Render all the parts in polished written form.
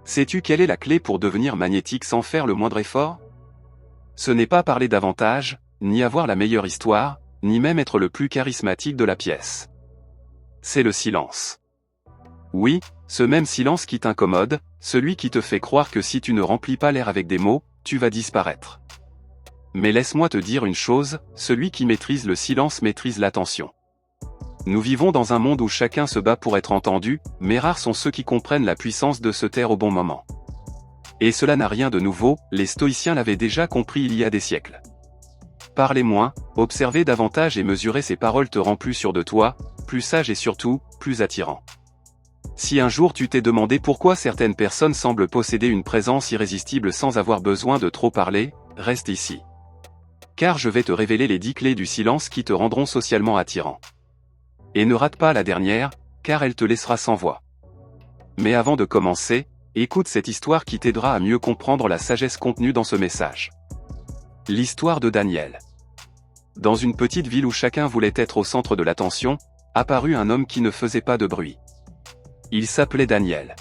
Sais-tu quelle est la clé pour devenir magnétique sans faire le moindre effort? Ce n'est pas parler davantage, ni avoir la meilleure histoire, ni même être le plus charismatique de la pièce. C'est le silence. Oui, ce même silence qui t'incommode, celui qui te fait croire que si tu ne remplis pas l'air avec des mots, tu vas disparaître. Mais laisse-moi te dire une chose, celui qui maîtrise le silence maîtrise l'attention. Nous vivons dans un monde où chacun se bat pour être entendu, mais rares sont ceux qui comprennent la puissance de se taire au bon moment. Et cela n'a rien de nouveau, les stoïciens l'avaient déjà compris il y a des siècles. Parler moins, observer davantage et mesurer ses paroles te rend plus sûr de toi, plus sage et surtout, plus attirant. Si un jour tu t'es demandé pourquoi certaines personnes semblent posséder une présence irrésistible sans avoir besoin de trop parler, reste ici. Car je vais te révéler les 10 clés du silence qui te rendront socialement attirant. Et ne rate pas la dernière, car elle te laissera sans voix. Mais avant de commencer, écoute cette histoire qui t'aidera à mieux comprendre la sagesse contenue dans ce message. L'histoire de Daniel. Dans une petite ville où chacun voulait être au centre de l'attention, apparut un homme qui ne faisait pas de bruit. Il s'appelait Daniel.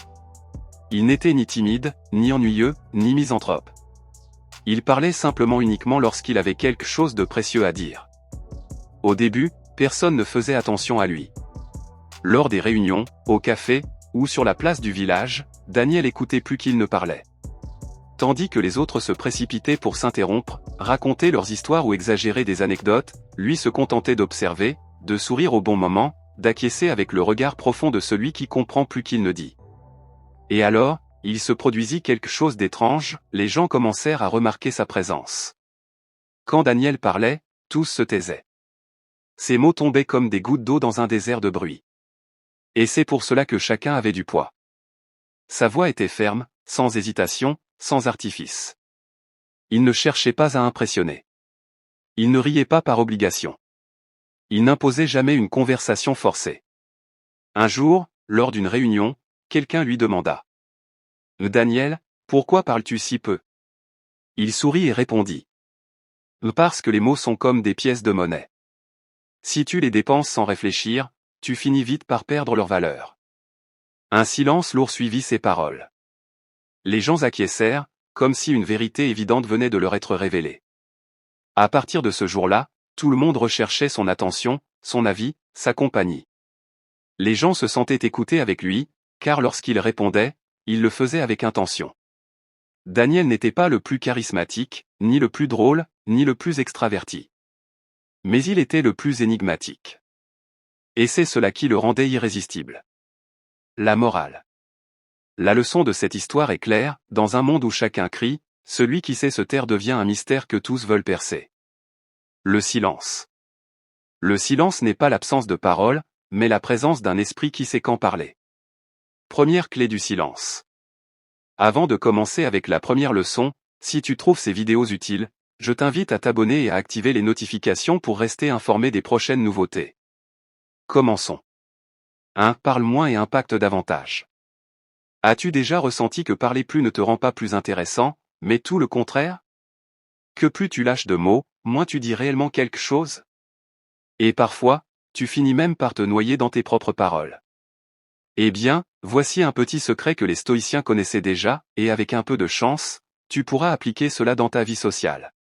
Il n'était ni timide, ni ennuyeux, ni misanthrope. Il parlait simplement uniquement lorsqu'il avait quelque chose de précieux à dire. Au début, personne ne faisait attention à lui. Lors des réunions, au café, ou sur la place du village, Daniel écoutait plus qu'il ne parlait. Tandis que les autres se précipitaient pour s'interrompre, raconter leurs histoires ou exagérer des anecdotes, lui se contentait d'observer, de sourire au bon moment, d'acquiescer avec le regard profond de celui qui comprend plus qu'il ne dit. Et alors, il se produisit quelque chose d'étrange, les gens commencèrent à remarquer sa présence. Quand Daniel parlait, tous se taisaient. Ses mots tombaient comme des gouttes d'eau dans un désert de bruit. Et c'est pour cela que chacun avait du poids. Sa voix était ferme, sans hésitation, sans artifice. Il ne cherchait pas à impressionner. Il ne riait pas par obligation. Il n'imposait jamais une conversation forcée. Un jour, lors d'une réunion, quelqu'un lui demanda. « Daniel, pourquoi parles-tu si peu ?» Il sourit et répondit. « Parce que les mots sont comme des pièces de monnaie. Si tu les dépenses sans réfléchir, tu finis vite par perdre leur valeur. » Un silence lourd suivit ces paroles. Les gens acquiescèrent, comme si une vérité évidente venait de leur être révélée. À partir de ce jour-là, tout le monde recherchait son attention, son avis, sa compagnie. Les gens se sentaient écoutés avec lui, car lorsqu'il répondait, il le faisait avec intention. Daniel n'était pas le plus charismatique, ni le plus drôle, ni le plus extraverti. Mais il était le plus énigmatique. Et c'est cela qui le rendait irrésistible. La morale. La leçon de cette histoire est claire, dans un monde où chacun crie, celui qui sait se taire devient un mystère que tous veulent percer. Le silence. Le silence n'est pas l'absence de parole, mais la présence d'un esprit qui sait quand parler. Première clé du silence. Avant de commencer avec la première leçon, si tu trouves ces vidéos utiles, je t'invite à t'abonner et à activer les notifications pour rester informé des prochaines nouveautés. Commençons. 1. Parle moins et impacte davantage. As-tu déjà ressenti que parler plus ne te rend pas plus intéressant, mais tout le contraire? Que plus tu lâches de mots, moins tu dis réellement quelque chose? Et parfois, tu finis même par te noyer dans tes propres paroles. Eh bien, voici un petit secret que les stoïciens connaissaient déjà, et avec un peu de chance, tu pourras appliquer cela dans ta vie sociale.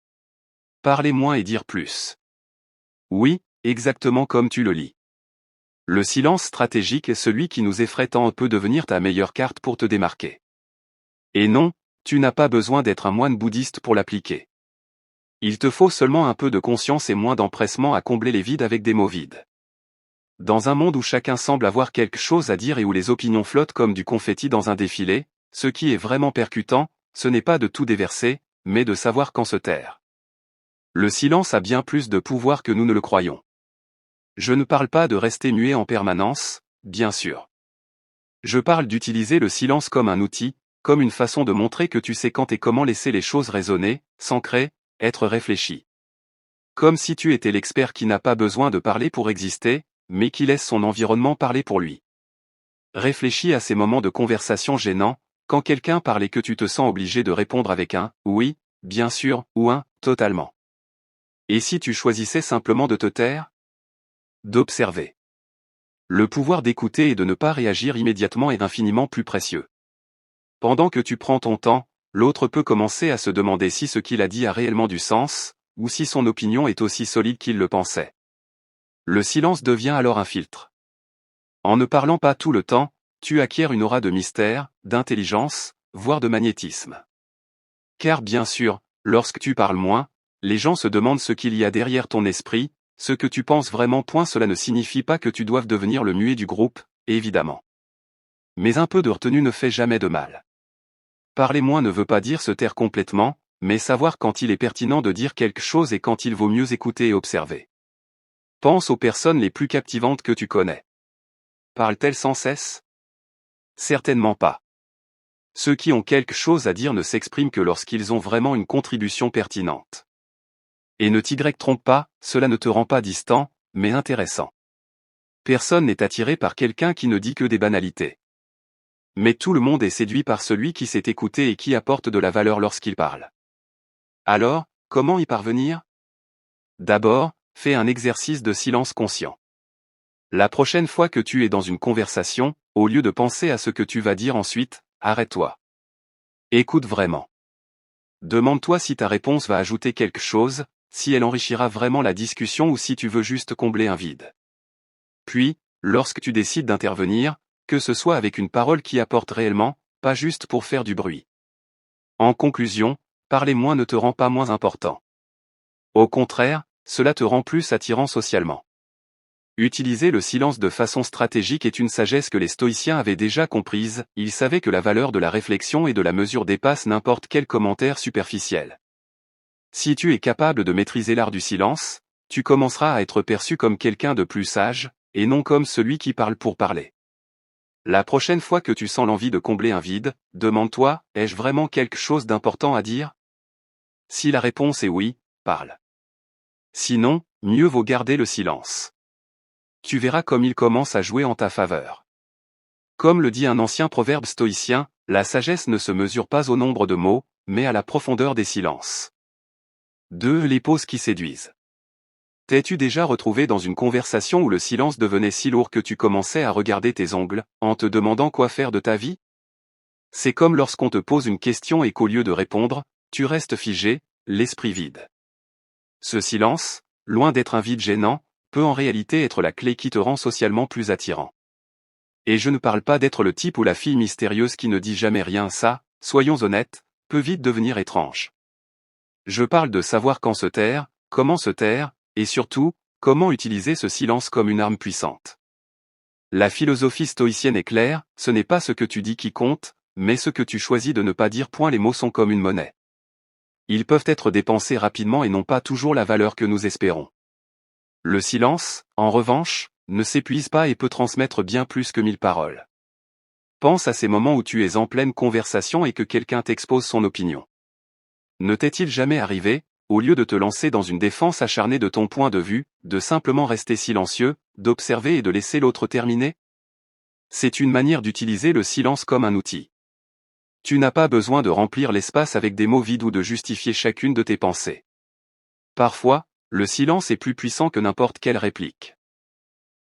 Parler moins et dire plus. Oui, exactement comme tu le lis. Le silence stratégique est celui qui nous effraie tant peut devenir ta meilleure carte pour te démarquer. Et non, tu n'as pas besoin d'être un moine bouddhiste pour l'appliquer. Il te faut seulement un peu de conscience et moins d'empressement à combler les vides avec des mots vides. Dans un monde où chacun semble avoir quelque chose à dire et où les opinions flottent comme du confetti dans un défilé, ce qui est vraiment percutant, ce n'est pas de tout déverser, mais de savoir quand se taire. Le silence a bien plus de pouvoir que nous ne le croyons. Je ne parle pas de rester muet en permanence, bien sûr. Je parle d'utiliser le silence comme un outil, comme une façon de montrer que tu sais quand et comment laisser les choses résonner, s'ancrer, être réfléchi. Comme si tu étais l'expert qui n'a pas besoin de parler pour exister, mais qui laisse son environnement parler pour lui. Réfléchis à ces moments de conversation gênants, quand quelqu'un parle et que tu te sens obligé de répondre avec un « oui », bien sûr, ou un « totalement ». Et si tu choisissais simplement de te taire? D'observer. Le pouvoir d'écouter et de ne pas réagir immédiatement est infiniment plus précieux. Pendant que tu prends ton temps, l'autre peut commencer à se demander si ce qu'il a dit a réellement du sens, ou si son opinion est aussi solide qu'il le pensait. Le silence devient alors un filtre. En ne parlant pas tout le temps, tu acquiers une aura de mystère, d'intelligence, voire de magnétisme. Car bien sûr, lorsque tu parles moins, les gens se demandent ce qu'il y a derrière ton esprit, ce que tu penses vraiment. Cela ne signifie pas que tu doives devenir le muet du groupe, évidemment. Mais un peu de retenue ne fait jamais de mal. Parler moins ne veut pas dire se taire complètement, mais savoir quand il est pertinent de dire quelque chose et quand il vaut mieux écouter et observer. Pense aux personnes les plus captivantes que tu connais. Parlent-elles sans cesse? Certainement pas. Ceux qui ont quelque chose à dire ne s'expriment que lorsqu'ils ont vraiment une contribution pertinente. Et ne t'y trompe pas, cela ne te rend pas distant, mais intéressant. Personne n'est attiré par quelqu'un qui ne dit que des banalités. Mais tout le monde est séduit par celui qui sait écouter et qui apporte de la valeur lorsqu'il parle. Alors, comment y parvenir? D'abord, fais un exercice de silence conscient. La prochaine fois que tu es dans une conversation, au lieu de penser à ce que tu vas dire ensuite, arrête-toi. Écoute vraiment. Demande-toi si ta réponse va ajouter quelque chose, si elle enrichira vraiment la discussion ou si tu veux juste combler un vide. Puis, lorsque tu décides d'intervenir, que ce soit avec une parole qui apporte réellement, pas juste pour faire du bruit. En conclusion, parler moins ne te rend pas moins important. Au contraire, cela te rend plus attirant socialement. Utiliser le silence de façon stratégique est une sagesse que les stoïciens avaient déjà comprise, ils savaient que la valeur de la réflexion et de la mesure dépasse n'importe quel commentaire superficiel. Si tu es capable de maîtriser l'art du silence, tu commenceras à être perçu comme quelqu'un de plus sage, et non comme celui qui parle pour parler. La prochaine fois que tu sens l'envie de combler un vide, demande-toi, ai-je vraiment quelque chose d'important à dire? Si la réponse est oui, parle. Sinon, mieux vaut garder le silence. Tu verras comme il commence à jouer en ta faveur. Comme le dit un ancien proverbe stoïcien, la sagesse ne se mesure pas au nombre de mots, mais à la profondeur des silences. 2. Les pauses qui séduisent. T'es-tu déjà retrouvé dans une conversation où le silence devenait si lourd que tu commençais à regarder tes ongles, en te demandant quoi faire de ta vie? C'est comme lorsqu'on te pose une question et qu'au lieu de répondre, tu restes figé, l'esprit vide. Ce silence, loin d'être un vide gênant, peut en réalité être la clé qui te rend socialement plus attirant. Et je ne parle pas d'être le type ou la fille mystérieuse qui ne dit jamais rien, ça, soyons honnêtes, peut vite devenir étrange. Je parle de savoir quand se taire, comment se taire, et surtout, comment utiliser ce silence comme une arme puissante. La philosophie stoïcienne est claire, ce n'est pas ce que tu dis qui compte, mais ce que tu choisis de ne pas dire. Les mots sont comme une monnaie. Ils peuvent être dépensés rapidement et n'ont pas toujours la valeur que nous espérons. Le silence, en revanche, ne s'épuise pas et peut transmettre bien plus que 1000 paroles. Pense à ces moments où tu es en pleine conversation et que quelqu'un t'expose son opinion. Ne t'est-il jamais arrivé, au lieu de te lancer dans une défense acharnée de ton point de vue, de simplement rester silencieux, d'observer et de laisser l'autre terminer? C'est une manière d'utiliser le silence comme un outil. Tu n'as pas besoin de remplir l'espace avec des mots vides ou de justifier chacune de tes pensées. Parfois, le silence est plus puissant que n'importe quelle réplique.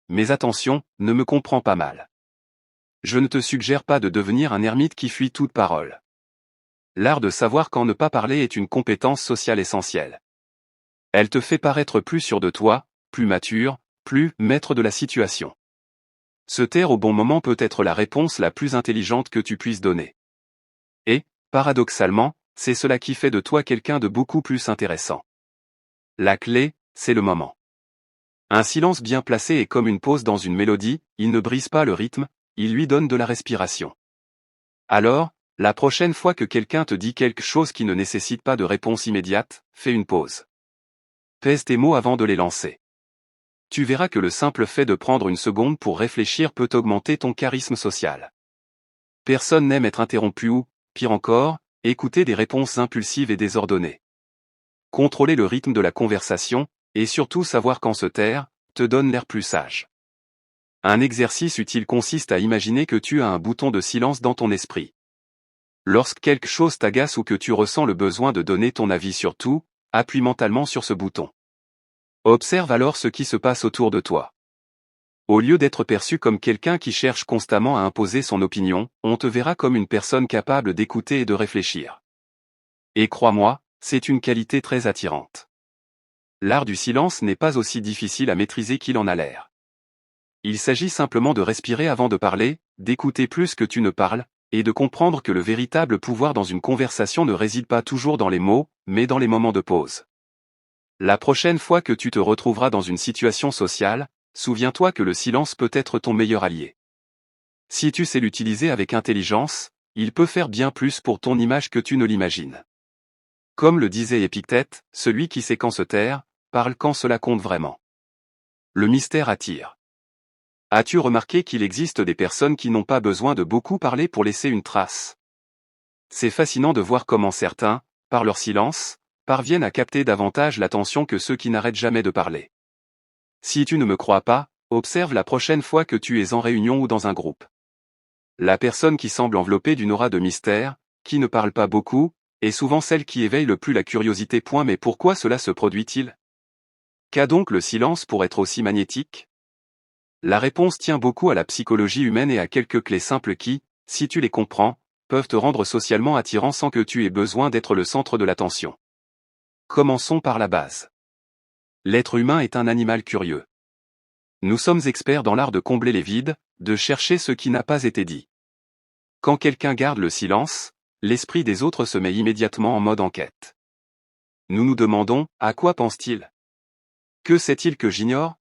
Mais attention, ne me comprends pas mal. Je ne te suggère pas de devenir un ermite qui fuit toute parole. L'art de savoir quand ne pas parler est une compétence sociale essentielle. Elle te fait paraître plus sûr de toi, plus mature, plus maître de la situation. Se taire au bon moment peut être la réponse la plus intelligente que tu puisses donner. Et, paradoxalement, c'est cela qui fait de toi quelqu'un de beaucoup plus intéressant. La clé, c'est le moment. Un silence bien placé est comme une pause dans une mélodie, il ne brise pas le rythme, il lui donne de la respiration. Alors, la prochaine fois que quelqu'un te dit quelque chose qui ne nécessite pas de réponse immédiate, fais une pause. Pèse tes mots avant de les lancer. Tu verras que le simple fait de prendre une seconde pour réfléchir peut augmenter ton charisme social. Personne n'aime être interrompu ou, pire encore, écouter des réponses impulsives et désordonnées. Contrôler le rythme de la conversation, et surtout savoir quand se taire, te donne l'air plus sage. Un exercice utile consiste à imaginer que tu as un bouton de silence dans ton esprit. Lorsque quelque chose t'agace ou que tu ressens le besoin de donner ton avis sur tout, appuie mentalement sur ce bouton. Observe alors ce qui se passe autour de toi. Au lieu d'être perçu comme quelqu'un qui cherche constamment à imposer son opinion, on te verra comme une personne capable d'écouter et de réfléchir. Et crois-moi, c'est une qualité très attirante. L'art du silence n'est pas aussi difficile à maîtriser qu'il en a l'air. Il s'agit simplement de respirer avant de parler, d'écouter plus que tu ne parles, et de comprendre que le véritable pouvoir dans une conversation ne réside pas toujours dans les mots, mais dans les moments de pause. La prochaine fois que tu te retrouveras dans une situation sociale, souviens-toi que le silence peut être ton meilleur allié. Si tu sais l'utiliser avec intelligence, il peut faire bien plus pour ton image que tu ne l'imagines. Comme le disait Épictète, celui qui sait quand se taire, parle quand cela compte vraiment. Le mystère attire. As-tu remarqué qu'il existe des personnes qui n'ont pas besoin de beaucoup parler pour laisser une trace? C'est fascinant de voir comment certains, par leur silence, parviennent à capter davantage l'attention que ceux qui n'arrêtent jamais de parler. Si tu ne me crois pas, observe la prochaine fois que tu es en réunion ou dans un groupe. La personne qui semble enveloppée d'une aura de mystère, qui ne parle pas beaucoup, est souvent celle qui éveille le plus la curiosité. Mais pourquoi cela se produit-il? Qu'a donc le silence pour être aussi magnétique? La réponse tient beaucoup à la psychologie humaine et à quelques clés simples qui, si tu les comprends, peuvent te rendre socialement attirant sans que tu aies besoin d'être le centre de l'attention. Commençons par la base. L'être humain est un animal curieux. Nous sommes experts dans l'art de combler les vides, de chercher ce qui n'a pas été dit. Quand quelqu'un garde le silence, l'esprit des autres se met immédiatement en mode enquête. Nous nous demandons, à quoi pense-t-il? Que sait-il que j'ignore?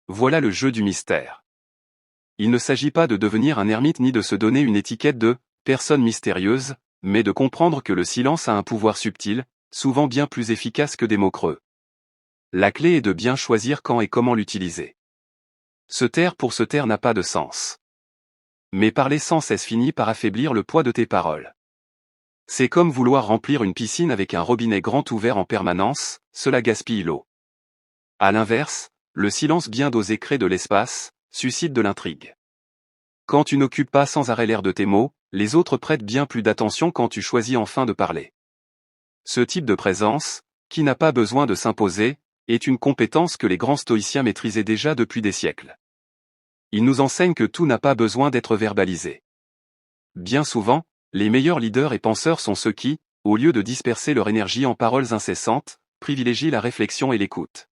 Voilà le jeu du mystère. Il ne s'agit pas de devenir un ermite ni de se donner une étiquette de « personne mystérieuse », mais de comprendre que le silence a un pouvoir subtil, souvent bien plus efficace que des mots creux. La clé est de bien choisir quand et comment l'utiliser. Se taire pour se taire n'a pas de sens. Mais parler sans cesse finit par affaiblir le poids de tes paroles. C'est comme vouloir remplir une piscine avec un robinet grand ouvert en permanence, cela gaspille l'eau. À l'inverse, le silence bien dosé crée de l'espace, suscite de l'intrigue. Quand tu n'occupes pas sans arrêt l'air de tes mots, les autres prêtent bien plus d'attention quand tu choisis enfin de parler. Ce type de présence, qui n'a pas besoin de s'imposer, est une compétence que les grands stoïciens maîtrisaient déjà depuis des siècles. Ils nous enseignent que tout n'a pas besoin d'être verbalisé. Bien souvent, les meilleurs leaders et penseurs sont ceux qui, au lieu de disperser leur énergie en paroles incessantes, privilégient la réflexion et l'écoute.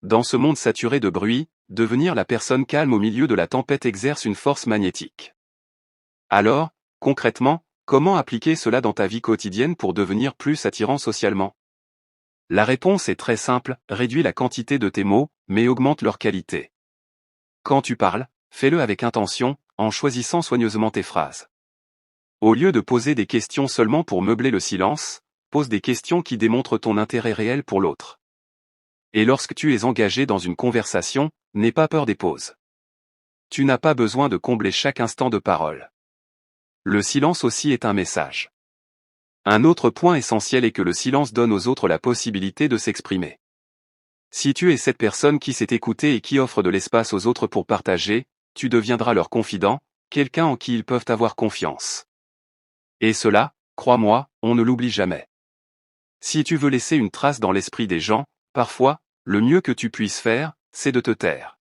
Dans ce monde saturé de bruit, devenir la personne calme au milieu de la tempête exerce une force magnétique. Alors, concrètement, comment appliquer cela dans ta vie quotidienne pour devenir plus attirant socialement? La réponse est très simple, réduis la quantité de tes mots, mais augmente leur qualité. Quand tu parles, fais-le avec intention, en choisissant soigneusement tes phrases. Au lieu de poser des questions seulement pour meubler le silence, pose des questions qui démontrent ton intérêt réel pour l'autre. Et lorsque tu es engagé dans une conversation, n'aie pas peur des pauses. Tu n'as pas besoin de combler chaque instant de parole. Le silence aussi est un message. Un autre point essentiel est que le silence donne aux autres la possibilité de s'exprimer. Si tu es cette personne qui sait écouter et qui offre de l'espace aux autres pour partager, tu deviendras leur confident, quelqu'un en qui ils peuvent avoir confiance. Et cela, crois-moi, on ne l'oublie jamais. Si tu veux laisser une trace dans l'esprit des gens, parfois, le mieux que tu puisses faire, c'est de te taire.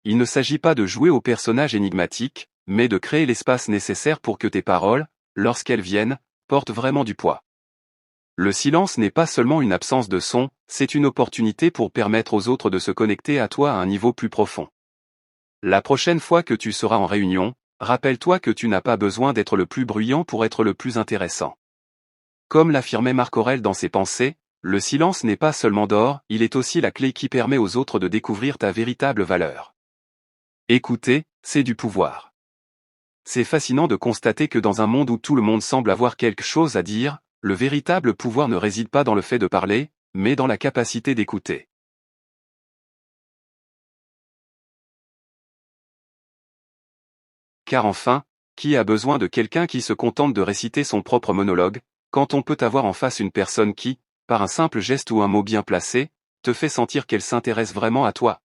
Il ne s'agit pas de jouer au personnage énigmatique, mais de créer l'espace nécessaire pour que tes paroles, lorsqu'elles viennent, portent vraiment du poids. Le silence n'est pas seulement une absence de son, c'est une opportunité pour permettre aux autres de se connecter à toi à un niveau plus profond. La prochaine fois que tu seras en réunion, rappelle-toi que tu n'as pas besoin d'être le plus bruyant pour être le plus intéressant. Comme l'affirmait Marc Aurèle dans ses pensées, le silence n'est pas seulement d'or, il est aussi la clé qui permet aux autres de découvrir ta véritable valeur. Écouter, c'est du pouvoir. C'est fascinant de constater que dans un monde où tout le monde semble avoir quelque chose à dire, le véritable pouvoir ne réside pas dans le fait de parler, mais dans la capacité d'écouter. Car enfin, qui a besoin de quelqu'un qui se contente de réciter son propre monologue, quand on peut avoir en face une personne qui, par un simple geste ou un mot bien placé, te fait sentir qu'elle s'intéresse vraiment à toi?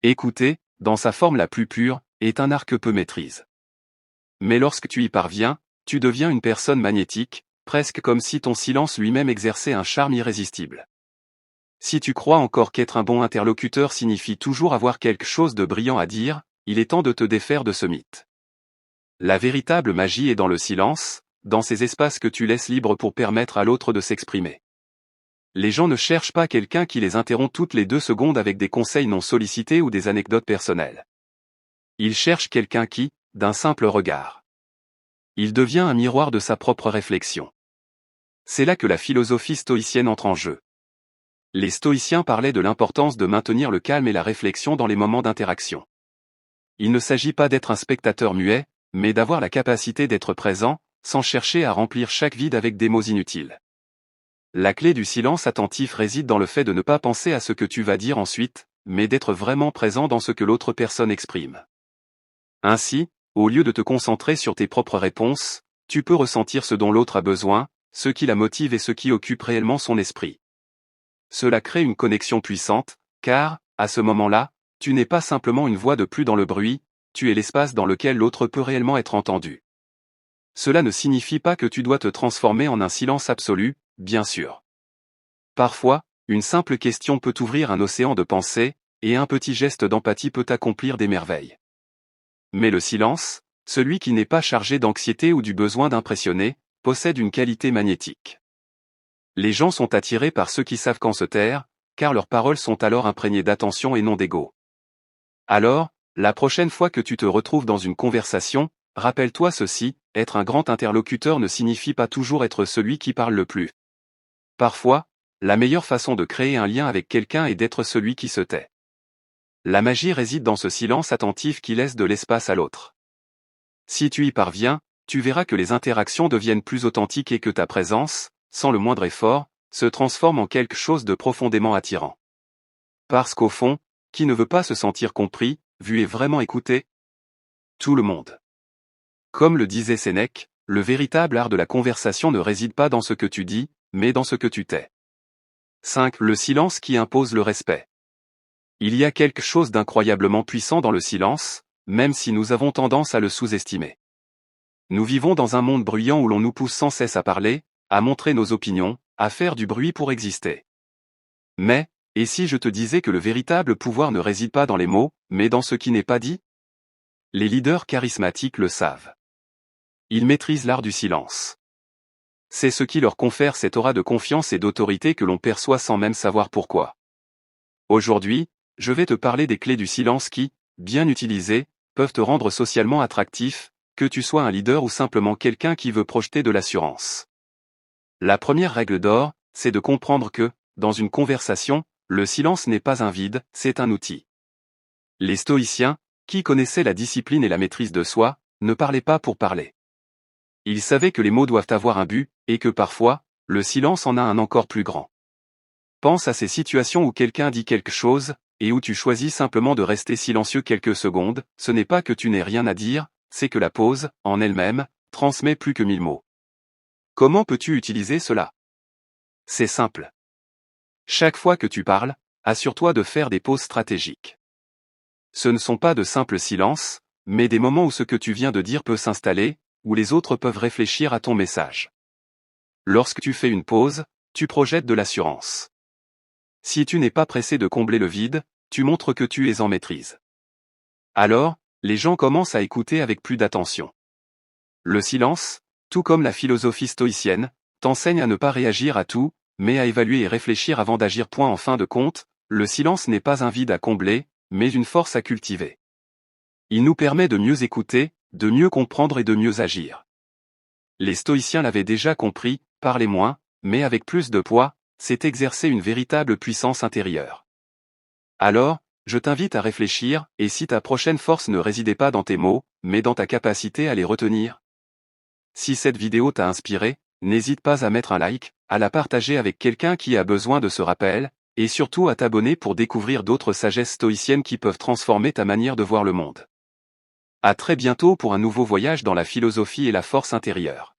Écouter, dans sa forme la plus pure, est un art que peu maîtrisent. Mais lorsque tu y parviens, tu deviens une personne magnétique, presque comme si ton silence lui-même exerçait un charme irrésistible. Si tu crois encore qu'être un bon interlocuteur signifie toujours avoir quelque chose de brillant à dire, il est temps de te défaire de ce mythe. La véritable magie est dans le silence, dans ces espaces que tu laisses libres pour permettre à l'autre de s'exprimer. Les gens ne cherchent pas quelqu'un qui les interrompt toutes les 2 secondes avec des conseils non sollicités ou des anecdotes personnelles. Ils cherchent quelqu'un qui, d'un simple regard, il devient un miroir de sa propre réflexion. C'est là que la philosophie stoïcienne entre en jeu. Les stoïciens parlaient de l'importance de maintenir le calme et la réflexion dans les moments d'interaction. Il ne s'agit pas d'être un spectateur muet, mais d'avoir la capacité d'être présent, sans chercher à remplir chaque vide avec des mots inutiles. La clé du silence attentif réside dans le fait de ne pas penser à ce que tu vas dire ensuite, mais d'être vraiment présent dans ce que l'autre personne exprime. Ainsi, au lieu de te concentrer sur tes propres réponses, tu peux ressentir ce dont l'autre a besoin, ce qui la motive et ce qui occupe réellement son esprit. Cela crée une connexion puissante, car, à ce moment-là, tu n'es pas simplement une voix de plus dans le bruit, tu es l'espace dans lequel l'autre peut réellement être entendu. Cela ne signifie pas que tu dois te transformer en un silence absolu, bien sûr. Parfois, une simple question peut ouvrir un océan de pensées, et un petit geste d'empathie peut accomplir des merveilles. Mais le silence, celui qui n'est pas chargé d'anxiété ou du besoin d'impressionner, possède une qualité magnétique. Les gens sont attirés par ceux qui savent quand se taire, car leurs paroles sont alors imprégnées d'attention et non d'ego. Alors, la prochaine fois que tu te retrouves dans une conversation, rappelle-toi ceci, être un grand interlocuteur ne signifie pas toujours être celui qui parle le plus. Parfois, la meilleure façon de créer un lien avec quelqu'un est d'être celui qui se tait. La magie réside dans ce silence attentif qui laisse de l'espace à l'autre. Si tu y parviens, tu verras que les interactions deviennent plus authentiques et que ta présence, sans le moindre effort, se transforme en quelque chose de profondément attirant. Parce qu'au fond, qui ne veut pas se sentir compris, vu et vraiment écouté? Tout le monde. Comme le disait Sénèque, le véritable art de la conversation ne réside pas dans ce que tu dis, mais dans ce que tu tais. 5. Le silence qui impose le respect. Il y a quelque chose d'incroyablement puissant dans le silence, même si nous avons tendance à le sous-estimer. Nous vivons dans un monde bruyant où l'on nous pousse sans cesse à parler, à montrer nos opinions, à faire du bruit pour exister. Mais, et si je te disais que le véritable pouvoir ne réside pas dans les mots, mais dans ce qui n'est pas dit? Les leaders charismatiques le savent. Ils maîtrisent l'art du silence. C'est ce qui leur confère cette aura de confiance et d'autorité que l'on perçoit sans même savoir pourquoi. Aujourd'hui, je vais te parler des clés du silence qui, bien utilisées, peuvent te rendre socialement attractif, que tu sois un leader ou simplement quelqu'un qui veut projeter de l'assurance. La première règle d'or, c'est de comprendre que, dans une conversation, le silence n'est pas un vide, c'est un outil. Les stoïciens, qui connaissaient la discipline et la maîtrise de soi, ne parlaient pas pour parler. Ils savaient que les mots doivent avoir un but, et que parfois, le silence en a un encore plus grand. Pense à ces situations où quelqu'un dit quelque chose, et où tu choisis simplement de rester silencieux quelques secondes, ce n'est pas que tu n'aies rien à dire, c'est que la pause, en elle-même, transmet plus que 1000 mots. Comment peux-tu utiliser cela? C'est simple. Chaque fois que tu parles, assure-toi de faire des pauses stratégiques. Ce ne sont pas de simples silences, mais des moments où ce que tu viens de dire peut s'installer, où les autres peuvent réfléchir à ton message. Lorsque tu fais une pause, tu projettes de l'assurance. Si tu n'es pas pressé de combler le vide, tu montres que tu es en maîtrise. Alors, les gens commencent à écouter avec plus d'attention. Le silence, tout comme la philosophie stoïcienne, t'enseigne à ne pas réagir à tout, mais à évaluer et réfléchir avant d'agir. En fin de compte, le silence n'est pas un vide à combler, mais une force à cultiver. Il nous permet de mieux écouter, de mieux comprendre et de mieux agir. Les stoïciens l'avaient déjà compris, parler moins, mais avec plus de poids, c'est exercer une véritable puissance intérieure. Alors, je t'invite à réfléchir, et si ta prochaine force ne résidait pas dans tes mots, mais dans ta capacité à les retenir? Si cette vidéo t'a inspiré, n'hésite pas à mettre un like, à la partager avec quelqu'un qui a besoin de ce rappel, et surtout à t'abonner pour découvrir d'autres sagesses stoïciennes qui peuvent transformer ta manière de voir le monde. À très bientôt pour un nouveau voyage dans la philosophie et la force intérieure.